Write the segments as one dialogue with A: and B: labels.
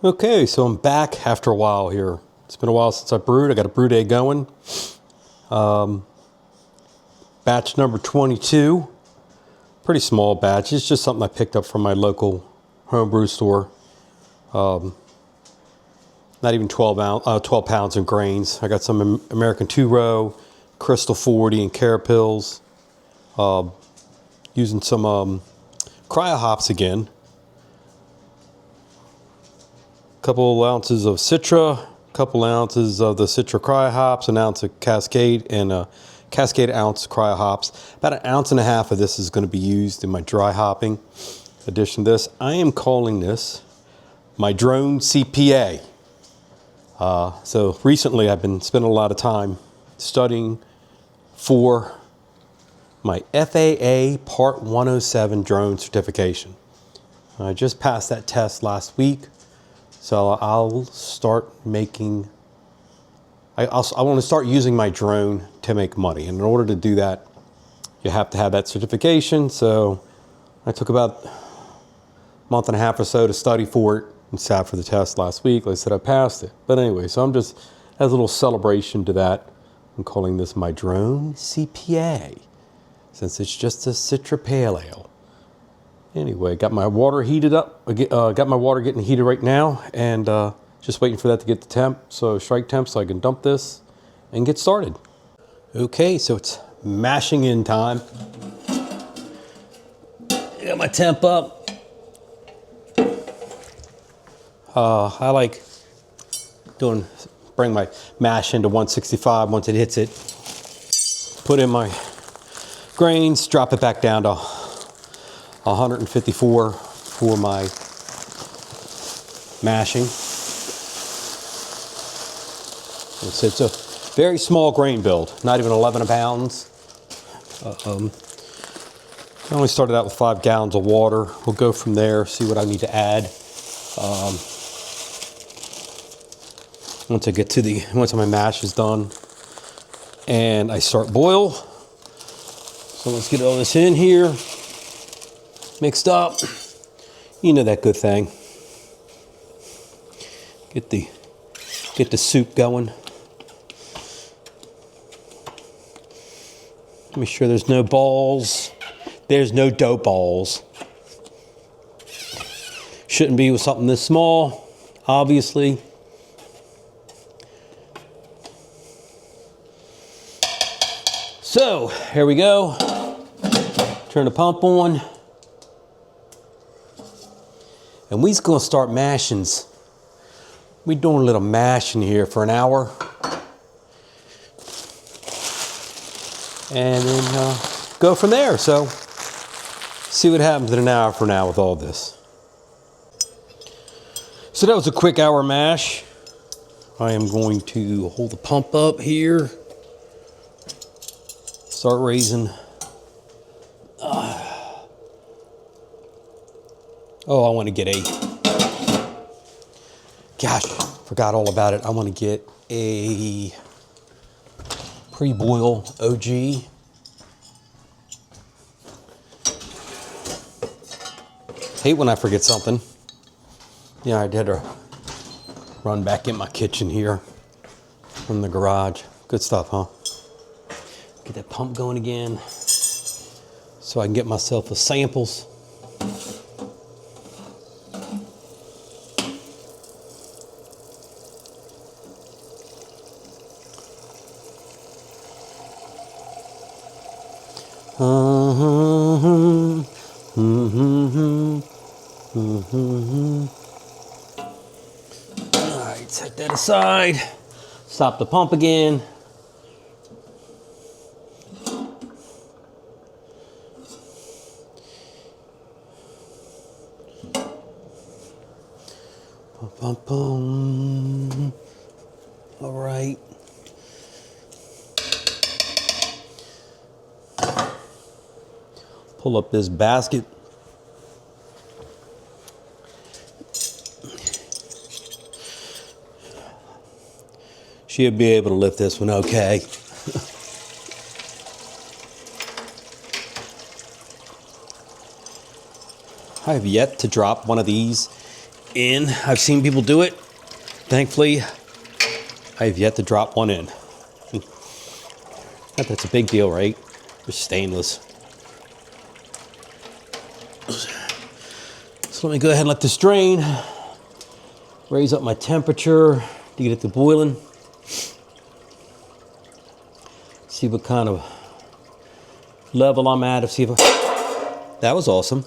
A: Okay, so I'm back after a while here. It's been a while since I brewed. I got a brew day going. Batch number 22. Pretty small batch. It's just something I picked up from my local homebrew store. Not even 12 pounds in grains. I got some American 2-row, Crystal 40, and Carapils. Using some Cryo hops again. Couple ounces of Citra, couple ounces of the Citra Cryo hops, an ounce of Cascade, and a Cascade ounce Cryo hops. About an ounce and a half of this is going to be used in my dry hopping. In addition to this, I am calling this my Drone CPA. So recently I've been spending a lot of time studying for my FAA Part 107 drone certification. I just passed that test last week. So I'll start making, I want to start using my drone to make money. And in order to do that, you have to have that certification. So I took about a month and a half or so to study for it and sat for the test last week. Like I said, I passed it. But anyway, so I'm just, as a little celebration to that, I'm calling this my Drone CPA, since it's just a Citra Pale Ale. Anyway, got my water heated up. Got my water getting heated right now, and just waiting for that to get the temp, so strike temp, so I can dump this and get started. Okay, so it's mashing in time. Got my temp up. I like bring my mash into 165 once it hits it. Put in my grains, drop it back down to 154 for my mashing. It's a very small grain build, not even 11 pounds. I only started out with 5 gallons of water. We'll go from there, see what I need to add. Once my mash is done and I start boil. So let's get all this in here. Mixed up, you know that good thing. Get the soup going. Make sure there's no balls. There's no dough balls. Shouldn't be with something this small, obviously. So here we go. Turn the pump on. And we's gonna start mashings. We doing a little mashing here for an hour. And then go from there. So, see what happens in an hour from now with all this. So that was a quick hour mash. I am going to hold the pump up here. Start raising. Oh, I want to get gosh, forgot all about it. I want to get a pre-boil OG. Hate when I forget something. Yeah, I had to run back in my kitchen here from the garage. Good stuff, huh? Get that pump going again so I can get myself the samples. Alright, set that aside. Stop the pump again. Alright. Pull up this basket. She'll be able to lift this one okay. I have yet to drop one of these in. I've seen people do it. Thankfully, I've yet to drop one in. Not that's a big deal, right? They're stainless. So let me go ahead and let this drain. Raise up my temperature to get it to boiling. See what kind of level I'm at. See if that was awesome.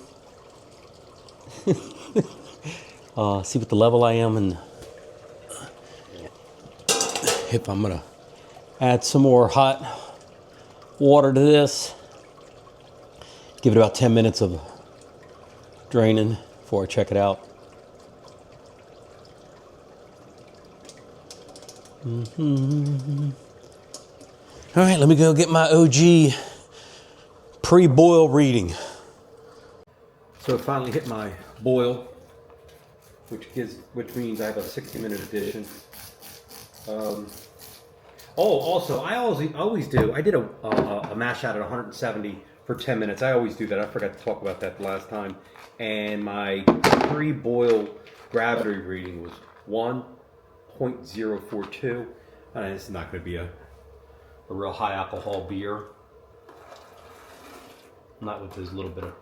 A: See what the level I am, and if I'm gonna add some more hot water to this. Give it about 10 minutes of draining before I check it out. All right, let me go get my OG pre-boil reading. So it finally hit my boil, which means I have a 60-minute addition. Also, I always do. I did a mash out at 170 for 10 minutes. I always do that. I forgot to talk about that last time. And my pre-boil gravity reading was 1.042. And this is not going to be a real high alcohol beer. Not with this little bit of,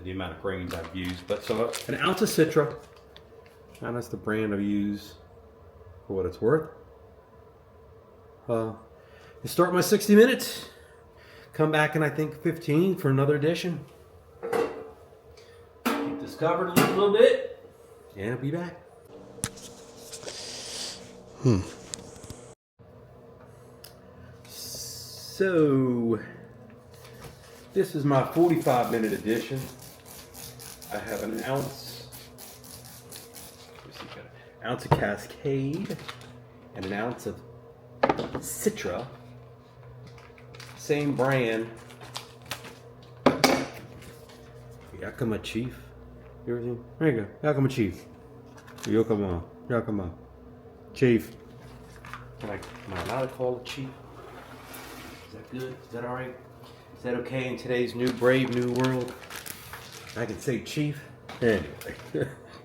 A: the amount of grains I've used. But so an ounce of Citra, and that's the brand I use for what it's worth. Start my 60 minutes. Come back in, I think, 15 for another edition. Keep this covered a little bit, and I'll be back. So, this is my 45-minute edition. I have an ounce of Cascade and an ounce of Citra, same brand. Yakima Chief. Everything. There you go. Yakima Chief. Yakima. Chief. Am I allowed to call it Chief? Is that good? Is that alright? Is that okay in today's new brave new world? I can say Chief. Anyway,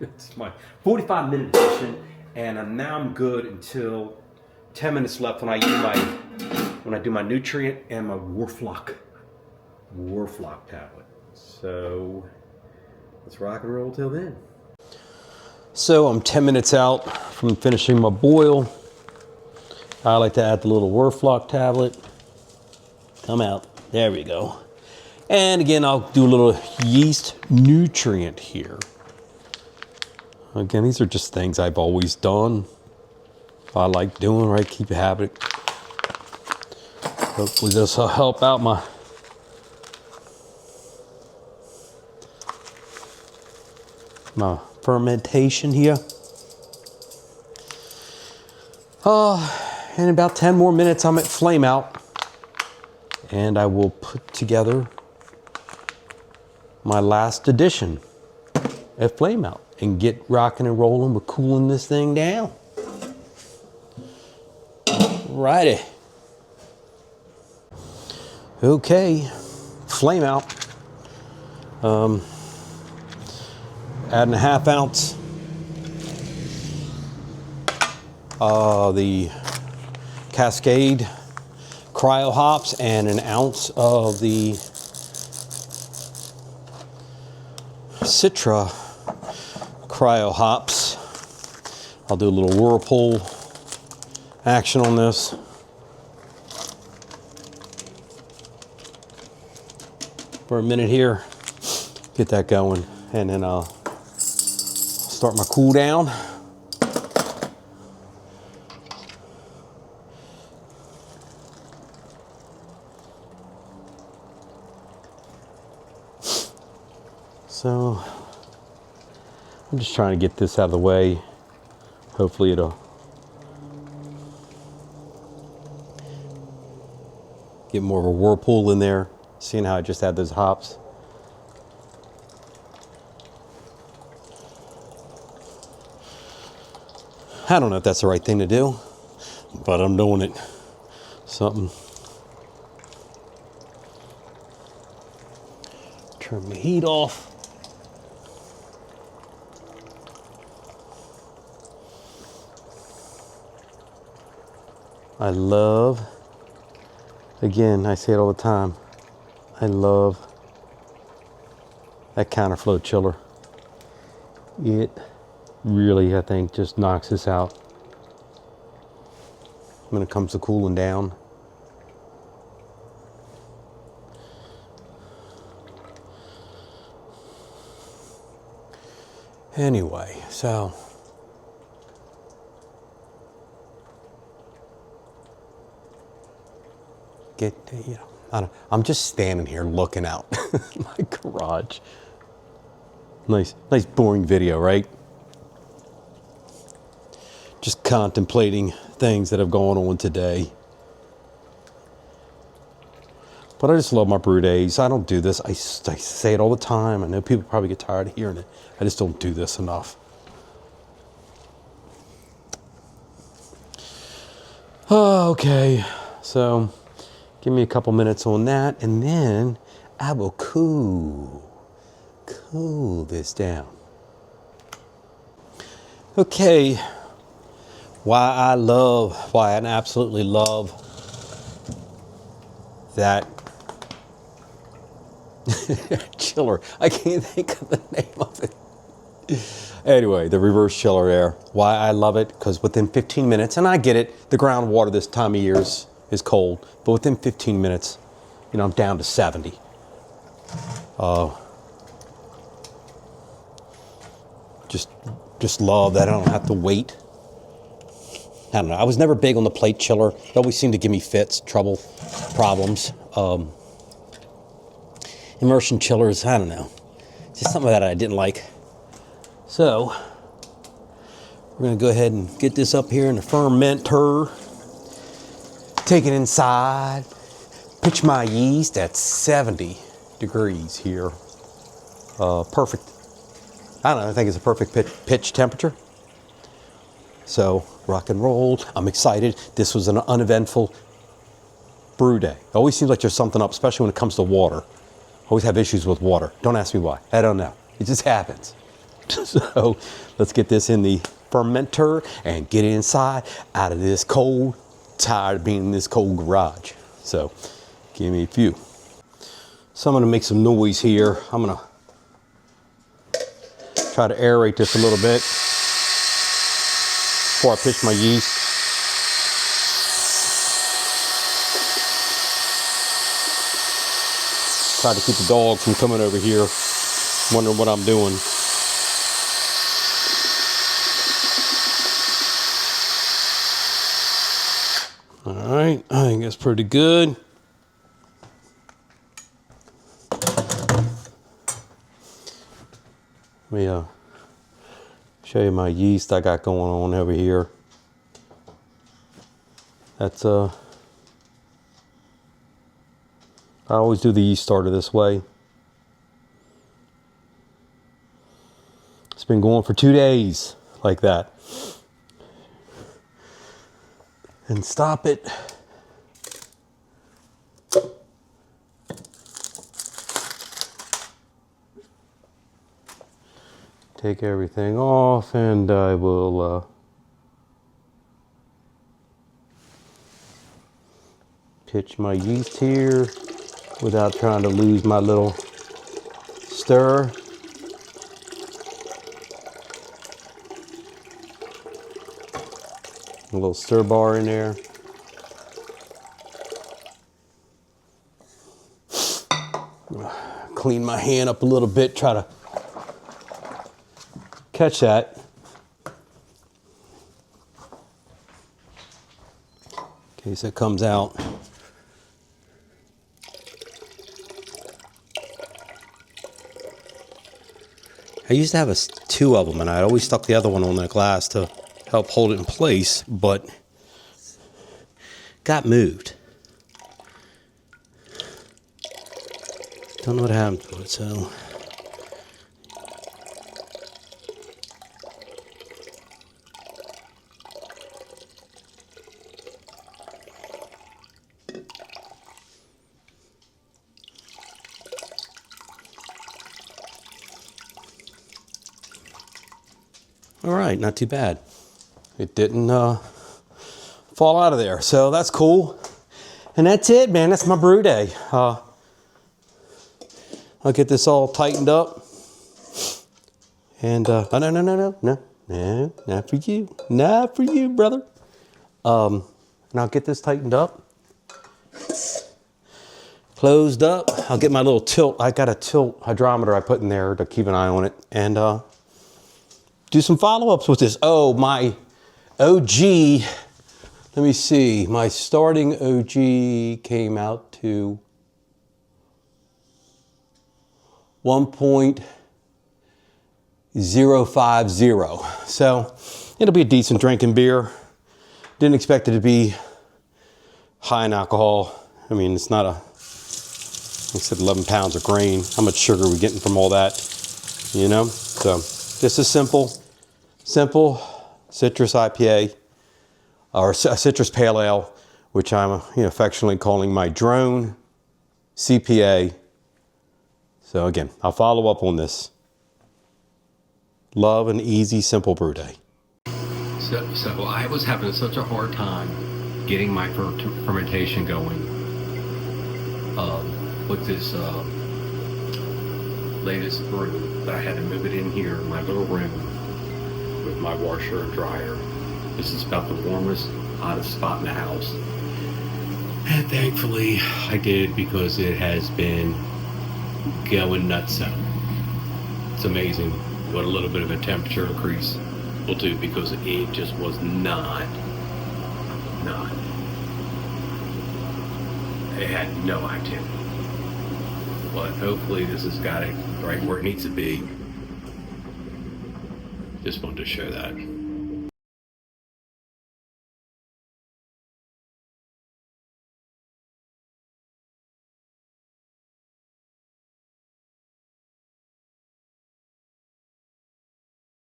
A: it's my 45-minute edition, and now I'm good until 10 minutes left when I do my nutrient and my Warflock tablet. So let's rock and roll till then. So I'm 10 minutes out from finishing my boil. I like to add the little Warflock tablet. Come out. There we go. And again, I'll do a little yeast nutrient here. Again, these are just things I've always done. I like doing, right? Keep a habit. Hopefully this will help out my fermentation here. In about 10 more minutes, I'm at flame out. And I will put together my last edition at flame out and get rocking and rolling with cooling this thing down. Righty. Okay, flame out. Adding a ½ ounce the Cascade Cryo hops and an ounce of the Citra Cryo hops. I'll do a little whirlpool action on this. For a minute here, get that going, and then I'll start my cool down. So I'm just trying to get this out of the way. Hopefully it'll get more of a whirlpool in there, seeing how I just had those hops. I don't know if that's the right thing to do, but I'm doing it. Something. Turn the heat off. I love, again, I say it all the time, I love that counterflow chiller. It really, I think, just knocks this out when it comes to cooling down. Anyway, so I'm just standing here looking out my garage. Nice boring video, right? Just contemplating things that have gone on today. But I just love my brew days. I don't do this. I say it all the time. I know people probably get tired of hearing it. I just don't do this enough. Oh, okay, so give me a couple minutes on that, and then I will cool this down. Okay, why I absolutely love that chiller. I can't think of the name of it. Anyway, the reverse chiller air. Why I love it, because within 15 minutes, and I get it, the groundwater this time of year is cold, but within 15 minutes, you know, I'm down to 70. Just love that I don't have to wait. I don't know. I was never big on the plate chiller. It always seemed to give me fits, problems. Immersion chillers, I don't know. Just something that I didn't like. So, we're going to go ahead and get this up here in the fermenter. Take it inside. Pitch my yeast at 70 degrees here. Perfect. I don't know, I think it's a perfect pitch temperature. So, rock and roll. I'm excited. This was an uneventful brew day. It always seems like there's something up, especially when it comes to water. I always have issues with water. Don't ask me why. I don't know. It just happens. So, let's get this in the fermenter and get it inside, out of this cold. Tired of being in this cold garage. So, give me a few. So I'm going to make some noise here. I'm going to try to aerate this a little bit before I pitch my yeast. Try to keep the dogs from coming over here, wondering what I'm doing. All right, I think that's pretty good. Let me show you my yeast I got going on over here. That's I always do the yeast starter this way. It's been going for 2 days like that. And stop it. Take everything off, and I will pitch my yeast here without trying to lose my little stir. A little stir bar in there. Clean my hand up a little bit, try to catch that. In case it comes out. I used to have two of them, and I always stuck the other one on the glass to help hold it in place, but got moved. Don't know what happened to it, so. All right, not too bad. It didn't fall out of there. So that's cool. And that's it, man. That's my brew day. I'll get this all tightened up. And oh, no, not for you. Not for you, brother. And I'll get this tightened up. Closed up. I'll get my little tilt. I got a tilt hydrometer I put in there to keep an eye on it. And do some follow-ups with this. Oh, my OG. Let me see. My starting OG came out to 1.050. So it'll be a decent drinking beer. Didn't expect it to be high in alcohol. I mean, it's not a, like I said, 11 pounds of grain. How much sugar are we getting from all that? You know? So this is simple citrus IPA, or citrus pale ale, which I'm affectionately calling my Drone CPA. So again, I'll follow up on this. Love an easy, simple brew day.
B: So I was having such a hard time getting my fermentation going with this latest brew that I had to move it in here in my little room with my washer and dryer. This is about the warmest, hottest spot in the house. And thankfully I did, because it has been going nuts out. It's amazing what a little bit of a temperature increase will do, because it just was not. It had no activity. But hopefully this has got it right where it needs to be. Just wanted to show that.